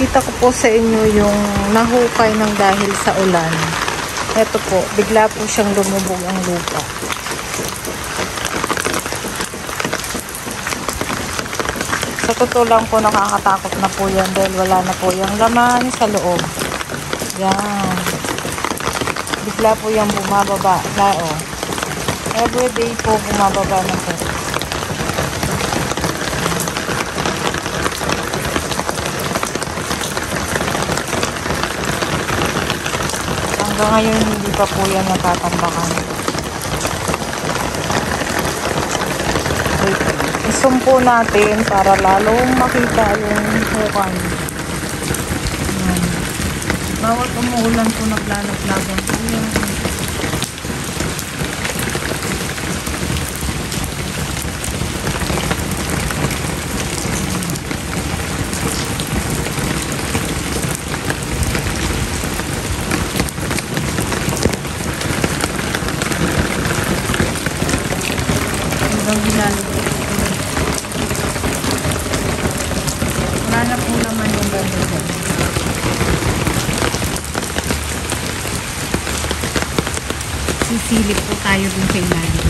Ipapakita ko po sa inyo yung nahukay ng dahil sa ulan. Ito po, bigla po siyang lumubog ang lupa. Sa totoo lang po, nakakatakot na po yan dahil wala na po yung laman sa loob. Yan. Bigla po yung bumababa. Everyday po bumababa na po. Hanggang ngayon hindi pa po yan natatambakan. I-zoom po natin para lalong makita yung hukay. Bawat umuulan po naglalaglagan po yan. Wala na po naman yung ganda. Sisilip po tayo dun sa ilalim.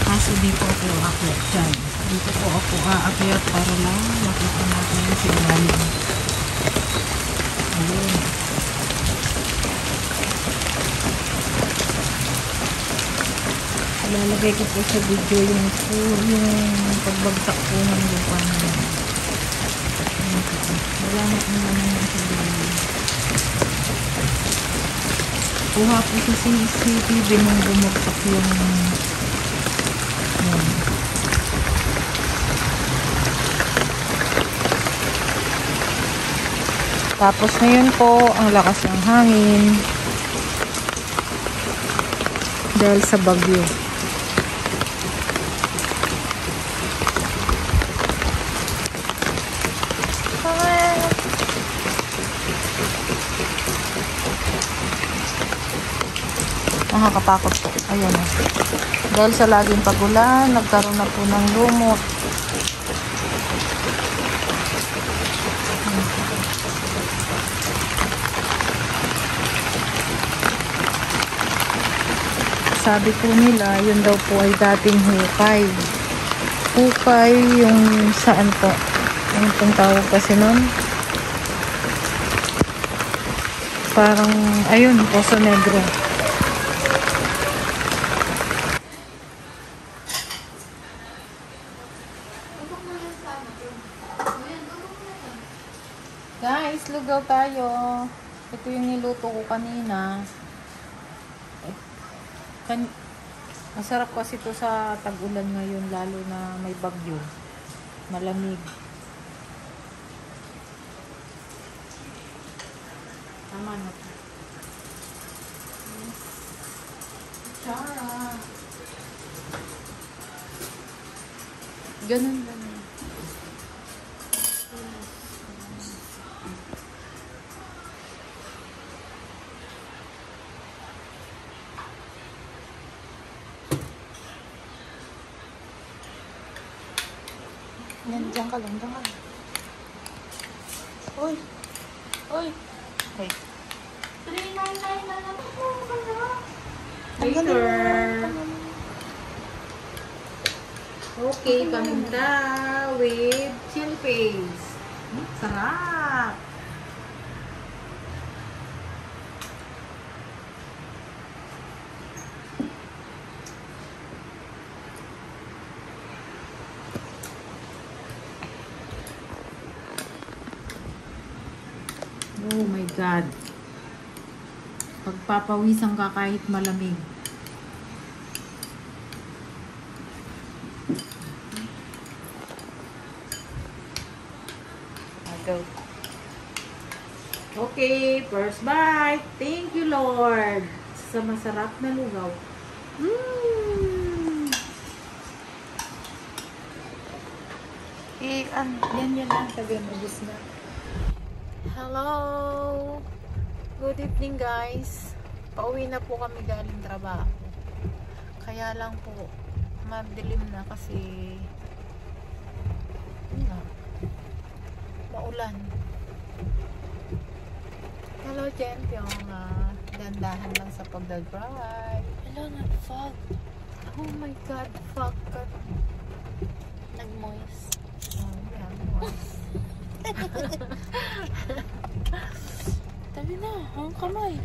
Kaso di po ako aakyat dyan. Dito po ako aakyat para lang makita natin yung sa ilalim. Ayun. Ilalagay ko po sa video yung pagbagsak po ng lupa naman. Wala na po naman yung sa ilalim. Kuha po sa CCTV nung bumagsak yung Tapos ngayon po ang lakas ng hangin dahil sa bagyo. Nakakatakot po. Ayan o. Dahil sa laging pagulan, nagkaroon na po ng lumot. Sabi po nila, yun daw po ay dating hukay. Hukay yung saan po? Ano pong tawag kasi nun? Parang, ayun, Poso Negro. Guys, lugaw tayo. Ito yung niluto ko kanina. Masarap kasi ito sa tag-ulan ngayon, lalo na may bagyo. Malamig. Tama na ito. Chara. Ganun. Yan, dyan ka lang, dyan ka lang. Uy! Uy! Okay. 399 na lang po. Later! Okay, paminta with chili paste. Sarap! Oh my God. Pagpapawisan ka kahit malamig. Go. Okay, first bite. Thank you, Lord. Sa masarap na lugaw. Yan lang. Sabi mo, na. Hello! Good evening, guys. Pauwi na po kami galing trabaho. Kaya lang po, madilim na kasi maulan. Hello, champion. Dandahan lang sa pagdadrive. Hello, nag-fog. Oh my God, fuck. Nag-moist. Oh, yeah, moist. Tabi na, ang kamay.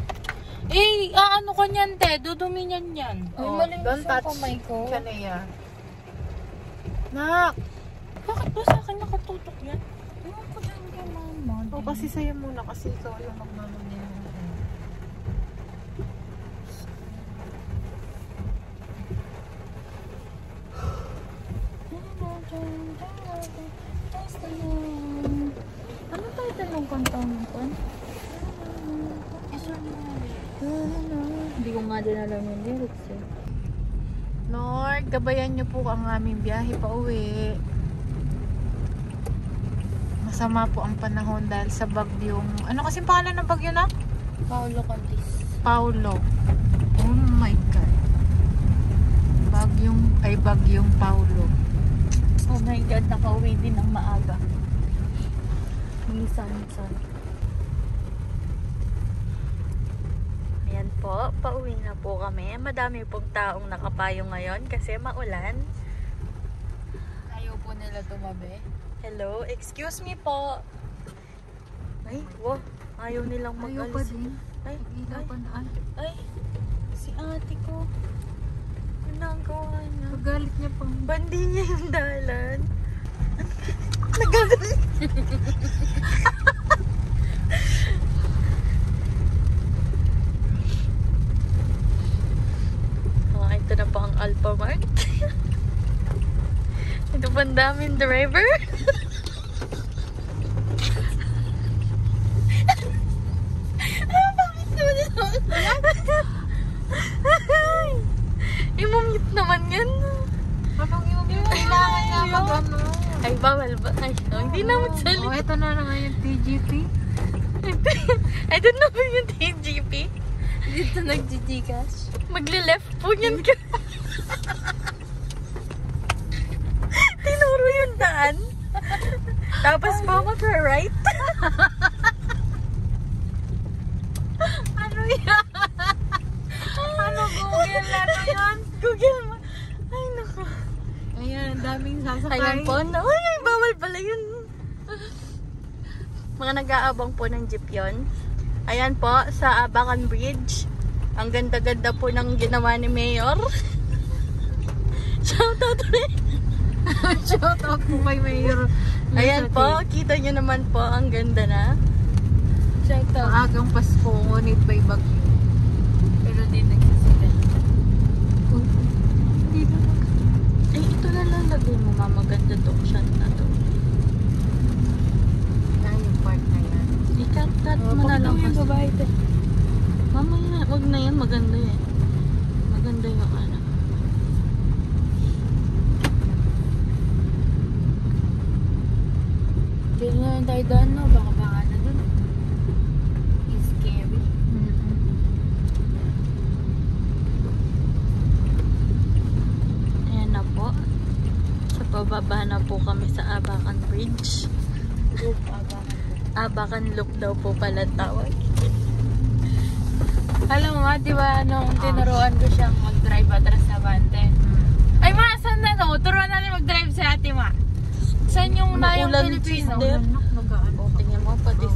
Eh, ano ka niyan, te? Dudumi niyan yan. Oh, May malinis don't yung touch kamay ko. Kanaya. Nak! Bakit ba sa akin nakatutok yan? Ewan ko dyan kay mama. Oh, kasi sa'yo muna kasi ikaw yung magmano niya. Ano title ng kantang ko? Hindi ko nga din alam yung lyrics eh. Lord, gabayan niyo po ang aming biyahe pa uwi. Masama po ang panahon dahil sa bagyong... Ano kasing pangalan ng bagyo na? Paolo Contis. Paulo. Oh my God. Bagyong Paulo. Oh my God, nakauwi din ng maaga. Minsan. Ayan po, pauwi na po kami. Madami pong taong nakapayo ngayon kasi maulan. Ayaw po nila tumabi. Hello, excuse me po. Ay, wow. Ayaw nilang Ayaw mag-alis. pa din. Ay, Inapanaan. ay, si ate ko. Ano ang gawa niya? Magalit niya pang... Bandi niya yung dalan. Nagagalit. Oh, ito na po ang Alpha Mart. Ito pa ang daming driver. Bakit naman imumute naman yan. Anong yung kailangan niya mag-ano? Ay, bawal ba? Ay, hindi naman salita. Oh, ito na naman yung TGP. Ito naman yung TGP. Dito nag-Gcash. Magle-left po yan ka. Tinuro yung daan. Tapos pa mag-right. Ano yan? Ano Google? Ano yan? Google mo. Ay, naku. Ayan, daming sasakay. Ayan po. No, ay, bawal pala yun. Mga nag-aabang po ng jeep yun. Ayan po, sa Abacan Bridge. Ang ganda-ganda po ng ginawa ni Mayor. Shoutout rin. Shoutout po kay Mayor. Ayan po, kita nyo naman po, ang ganda na. Shoutout. Maagang Pasko, ngunit may bagyo. Pero di nagsisigan. Hindi na. Ay, ito na lang lagay mo, mama. Ganda tong shot na to. Yung part na yan. I-cut mo na lang kasi. Mamaya, wag na yan. Maganda yan. Maganda yung ano. Dito na lang tayo daan, no? Baka na dun. It's scary. Ayan na po. So, pababa na po kami sa Abacan Bridge. Abacan Loop daw po pala tawag. Alam mo nga, di ba, nung tinuruan ko siyang mag-drive atras na bante. Ay ma, saan na no? Turuan natin mag-drive sa ate ma. Saan yung na yung Ulan, Pilipino? sister. O, tingnan mo, pati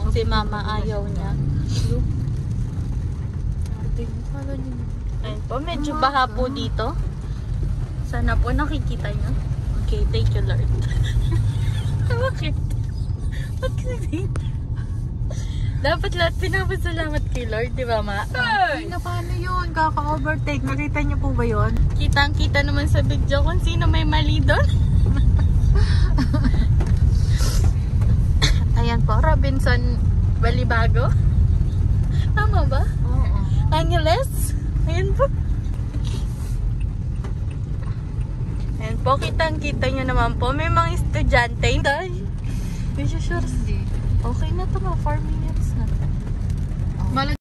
si mama ayaw niya. Ayun po, medyo baha po dito. Sana po nakikita niyo. Okay, thank you Lord. Bakit? Ba't kasi? Dapat lahat pinapasalamat kay Lord, di ba ma? Ay, na paano yun? Kaka-overtake. Nakita niyo po ba yun? Kitang-kita naman sa video kung sino may mali doon. Ayan po, Robinson Balibago. Tama ba? Oo. Angeles? Ayan po. Ayan po, kitang-kita nyo naman po. May mga estudyante. Hindi. Hindi siya sure. Hindi. Okay na to, 4 minutes na. Malaki